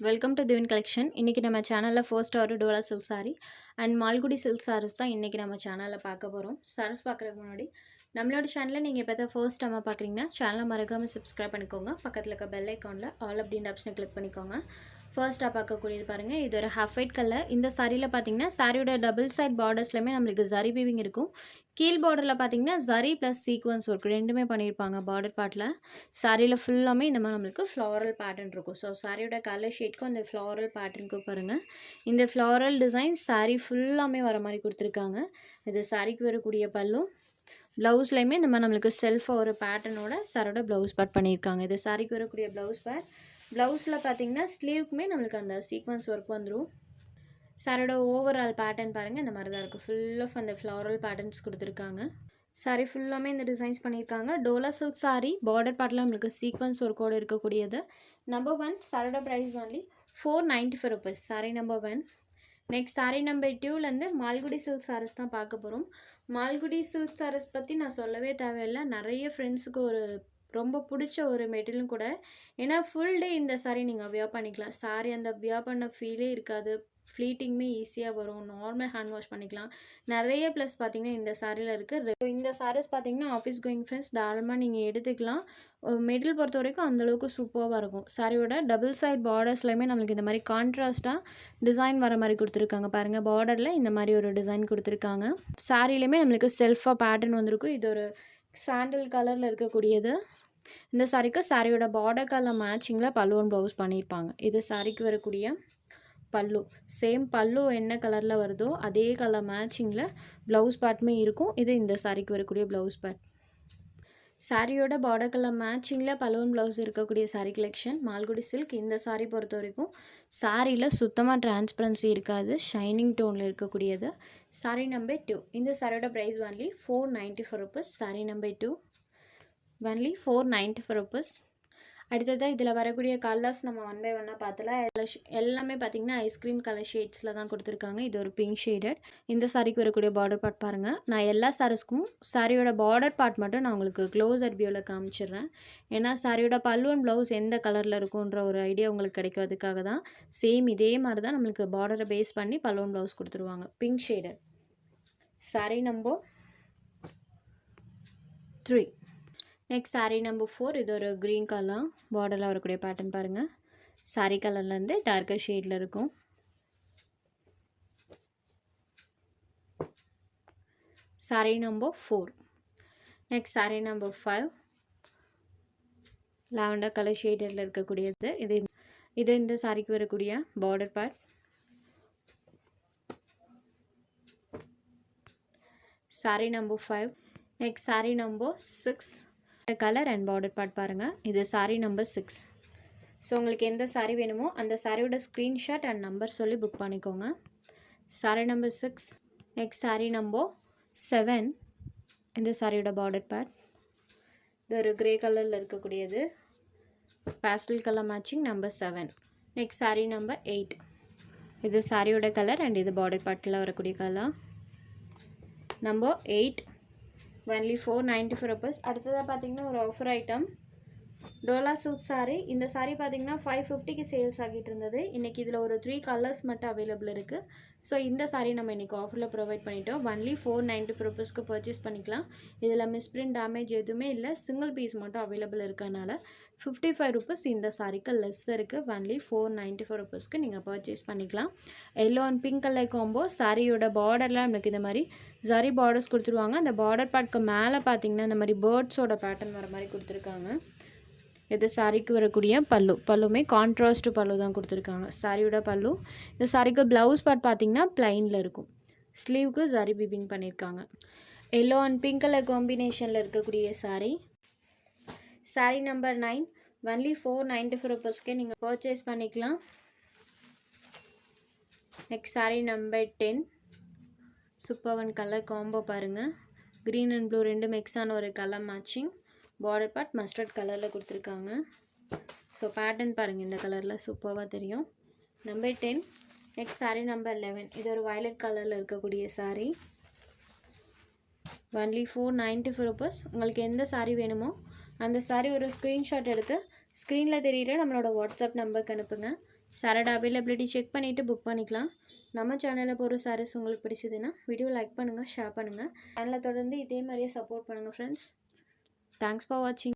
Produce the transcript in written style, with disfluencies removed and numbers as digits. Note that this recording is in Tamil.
Welcome to Divin collection. இன்றைக்கி நம்ம சேனலில் ஃபர்ஸ்ட் ஒரு Dola silk sari and Malgudi silk saris தான் இன்றைக்கி நம்ம சேனலில் பார்க்க போகிறோம். சாரீஸ் பார்க்குறதுக்கு முன்னாடி நம்மளோட சேனலில் நீங்கள் இப்போ தான் ஃபர்ஸ்ட் டைமாக பார்க்குறீங்கன்னா சேனலை மறக்காமல் சப்ஸ்கிரைப் பண்ணிக்கோங்க. பக்கத்தில் இருக்க பெல் ஐக்கானில் ஆல் அப்படின்ற ஆப்ஷனை கிளிக் பண்ணிக்கோங்க. ஃபர்ஸ்ட்டாக பார்க்கக்கூடியது பாருங்கள், இது ஒரு ஹாஃப் ஒயிட் கலர். இந்த சாரியில் பார்த்தீங்கன்னா சாரியோட டபுள் சைட் பார்டர்ஸ்லையுமே நம்மளுக்கு ஜரி வீவிங் இருக்கும். கீழ் பார்டரில் பார்த்தீங்கன்னா ஜரி ப்ளஸ் சீக்வன்ஸ் ஒர்க் ரெண்டுமே பண்ணியிருப்பாங்க. பார்டர் பார்ட்டில் சாரியில் ஃபுல்லாமே இந்த மாதிரி நம்மளுக்கு ஃப்ளாரல் பேட்டர்ன் இருக்கும். ஸோ சாரியோட கலர் ஷேட்க்கும் அந்த ஃப்ளாரல் பேட்டர்னுக்கும் பாருங்கள், இந்த ஃப்ளாரல் டிசைன் சாரி ஃபுல்லாமே வர மாதிரி கொடுத்துருக்காங்க. இது சாரிக்கு வரக்கூடிய பல்லு. ப்ளவுஸ்லையுமே இந்த மாதிரி நம்மளுக்கு செல்ஃபாக ஒரு பேட்டர்னோட சாரோட ப்ளவுஸ் பேட் பண்ணியிருக்காங்க. இது சாரிக்கு வரக்கூடிய ப்ளவுஸ் பேட். ப்ளவுஸில் பார்த்தீங்கன்னா ஸ்லீவுக்குமே நம்மளுக்கு அந்த சீக்வன்ஸ் ஒர்க் வந்துடும். சாரோட ஓவரால் பேட்டர்ன் பாருங்கள், இந்த மாதிரி தான் இருக்குது. ஃபுல் ஆஃப் அந்த ஃப்ளாரல் பேட்டர்ன்ஸ் கொடுத்துருக்காங்க. சாரி ஃபுல்லாமே இந்த டிசைன்ஸ் பண்ணியிருக்காங்க. டோலா சில்க் சாரி பார்டர் பார்ட்டில் நம்மளுக்கு சீக்வன்ஸ் ஒர்க்கோடு இருக்கக்கூடியது. நம்பர் 1 சாரோட price only 495 rupees. Sari number 1. Next sari number 2லேருந்து மால்குடி சில்க் சாரீஸ் தான் பார்க்க போகிறோம். மால்குடி சில்க் சாரீஸ் பற்றி நான் சொல்லவே தேவையில்லை. நிறைய ஃப்ரெண்ட்ஸுக்கு ஒரு ரொம்ப பிடிச்ச ஒரு மெட்டீரியலும் கூட. ஏன்னா ஃபுல் டே இந்த சாரி நீங்கள் வியர் பண்ணிக்கலாம். சாரி அந்த வியர் பண்ண ஃபீலே இருக்காது. ஃப்ளீட்டிங்குமே ஈஸியாக வரும். நார்மல் ஹேண்ட் வாஷ் பண்ணிக்கலாம். நிறைய ப்ளஸ் பார்த்தீங்கன்னா இந்த சாரியில் இருக்குது. இந்த சாரீஸ் பார்த்தீங்கன்னா ஆஃபீஸ் கோயிங் ஃப்ரெண்ட்ஸ் தாராளமாக நீங்கள் எடுத்துக்கலாம். மெட்டீரியல் பொறுத்த வரைக்கும் அந்தளவுக்கு சூப்பராக இருக்கும். சாரியோட டபுள் சைட் பார்டர்ஸ்லையுமே நம்மளுக்கு இந்த மாதிரி கான்ட்ராஸ்ட்டாக டிசைன் வர மாதிரி கொடுத்துருக்காங்க. பாருங்கள், பார்டரில் இந்த மாதிரி ஒரு டிசைன் கொடுத்துருக்காங்க. சாரிலையுமே நம்மளுக்கு செல்ஃபாக பேட்டர்ன் வந்திருக்கும். இது ஒரு சாண்டில் கலரில் இருக்கக்கூடியது. இந்த சாரிக்கு சாரியோட பார்டர் கலர் மேட்சிங்கில் பல்லு அண்ட் ப்ளவுஸ் பண்ணியிருப்பாங்க. இது சாரிக்கு வரக்கூடிய பல்லு. சேம் பல்லு என்ன கலரில் வருதோ அதே கலர் மேட்சிங்கில் ப்ளவுஸ் பேட்டுமே இருக்கும். இது இந்த சாரிக்கு வரக்கூடிய ப்ளவுஸ் பேட். சாரியோட பார்டர் கலர் மேட்சிங்கில் பல்லு அண்ட் ப்ளவுஸ் இருக்கக்கூடிய சாரி கலெக்ஷன் மால்குடி சில்க். இந்த சாரி பொறுத்த வரைக்கும் சாரியில் சுத்தமாக டிரான்ஸ்பரன்சி இருக்காது. ஷைனிங் டோனில் இருக்கக்கூடியது. சாரி நம்பர் 2. இந்த சாரியோட price only 494 rupees. Sari number 2 only 494 rupees. அடுத்ததாக இதில் வரக்கூடிய கலர்ஸ் நம்ம ஒன் பை ஒன்னாக பார்த்தலாம். எல்லாமே பார்த்திங்கன்னா ஐஸ்கிரீம் கலர் ஷேட்ஸில் தான் கொடுத்துருக்காங்க. இது ஒரு பிங்க் ஷேடட். இந்த சாரிக்கு வரக்கூடிய பார்டர் பார்ட் பாருங்கள். நான் எல்லா சாரீஸ்க்கும் சாரியோட பார்டர் பார்ட் மட்டும் நான் உங்களுக்கு க்ளோஸர் வியூவில் காமிச்சிடுறேன். ஏன்னா சாரியோட பல்லு அண்ட் ப்ளவுஸ் எந்த கலரில் இருக்குன்ற ஒரு ஐடியா உங்களுக்கு கிடைக்கும். அதுக்காக தான். சேம் இதே மாதிரி தான் நம்மளுக்கு பார்டரை பேஸ் பண்ணி பல்லு அண்ட் ப்ளவுஸ் கொடுத்துருவாங்க. Pink shaded. Sorry number 3. Next sari number 4. இது ஒரு க்ரீன் கலர் பார்டரில் வரக்கூடிய பேட்டர்ன் பாருங்கள். சாரீ கலர்லேருந்து டார்க்கர் ஷேடில் இருக்கும். Sari number 4. Next sari number 5. Lavender colour ஷேடில் இருக்கக்கூடியது. இது இந்த சாரிக்கு வரக்கூடிய border part. Sari number 5. Next sari number 6. Colour and border part பாருங்கள். இது சாரீ நம்பர் 6. ஸோ உங்களுக்கு எந்த சாரீ வேணுமோ அந்த சாரியோட ஸ்க்ரீன்ஷாட் அண்ட் நம்பர் சொல்லி புக் பண்ணிக்கோங்க. Sari number 6. Next sari number 7. இந்த சாரியோட பார்டர் பார்ட். இது ஒரு கிரே கலரில் இருக்கக்கூடியது. Pastel colour matching number 7. Next sari number 8. இது சாரியோட கலர் அண்ட் இது பார்டர் பார்ட்டில் வரக்கூடிய கலர். Number 8 only 494 rupees. அடுத்ததாக பார்த்தீங்கன்னா ஒரு offer item Dola silk sari. இந்த சாரீ பார்த்தீங்கன்னா 550க்கு சேல்ஸ் ஆகிட்டு இருந்தது. இன்றைக்கி இதில் ஒரு 3 கலர்ஸ் மட்டும் அவைலபிள் இருக்குது. ஸோ இந்த சாரீ நம்ம இன்றைக்கி ஆஃபரில் ப்ரொவைட் பண்ணிட்டோம். ஒன்லி 495 rupeesக்கு பர்ச்சேஸ் பண்ணிக்கலாம். இதில் மிஸ்பிரிண்ட் டேமேஜ் எதுவுமே இல்லை. சிங்கிள் பீஸ் மட்டும் அவைலபிள் இருக்கனால 55 rupees இந்த சாரீக்கு லெஸ் இருக்குது. ஒன்லி 494 rupeesக்கு நீங்கள் பர்ச்சேஸ் பண்ணிக்கலாம். Yellow and pink colour combo. சாரியோட பார்டரில் நமக்கு இந்த மாதிரி ஜரி பார்டர்ஸ் கொடுத்துருவாங்க. அந்த பார்டர் பார்ட்க்கு மேலே பார்த்தீங்கன்னா இந்த மாதிரி பேர்ட்ஸோட பேட்டர்ன் வர மாதிரி கொடுத்துருக்காங்க. இது சாரிக்கு வரக்கூடிய பல்லு. பல்லுமே கான்ட்ராஸ்ட் பல்லு தான் கொடுத்துருக்காங்க. சாரியோட பல்லு. இந்த சாரிக்கு ப்ளவுஸ் பார்ட் பார்த்திங்கன்னா ப்ளைனில் இருக்கும். ஸ்லீவுக்கு ஜரி வீவிங் பண்ணியிருக்காங்க. எல்லோ அண்ட் பிங்க் கலர் காம்பினேஷனில் இருக்கக்கூடிய சாரீ. சாரீ நம்பர் 9 ஒன்லி 494 rupeesக்கே நீங்கள் பர்ச்சேஸ் பண்ணிக்கலாம். Next sari number 10. Super one colour combo பாருங்கள். க்ரீன் அண்ட் ப்ளூ ரெண்டு மிக்ஸ் ஆன ஒரு colour matching. Border part mustard கலரில் கொடுத்துருக்காங்க. ஸோ பேட்டர்ன் பாருங்கள், இந்த கலரில் சூப்பராக தெரியும். நம்பர் 10. Next sari number 11. இது ஒரு வயலட் கலரில் இருக்கக்கூடிய சாரீ. Only 495 rupees. உங்களுக்கு எந்த சாரீ வேணுமோ அந்த சாரீ ஒரு ஸ்க்ரீன்ஷாட் எடுத்து ஸ்க்ரீனில் தெரியுற நம்மளோட வாட்ஸ்அப் நம்பருக்கு அனுப்புங்க. சாரோட அவைலபிலிட்டி செக் பண்ணிவிட்டு புக் பண்ணிக்கலாம். நம்ம சேனலில் போகிற சாரீஸ் உங்களுக்கு பிடிச்சதுன்னா வீடியோ லைக் பண்ணுங்கள், ஷேர் பண்ணுங்கள். சேனலை தொடர்ந்து இதே மாதிரியே சப்போர்ட் பண்ணுங்கள் ஃப்ரெண்ட்ஸ். தேங்க்ஸ் ஃபார் வாட்சிங்.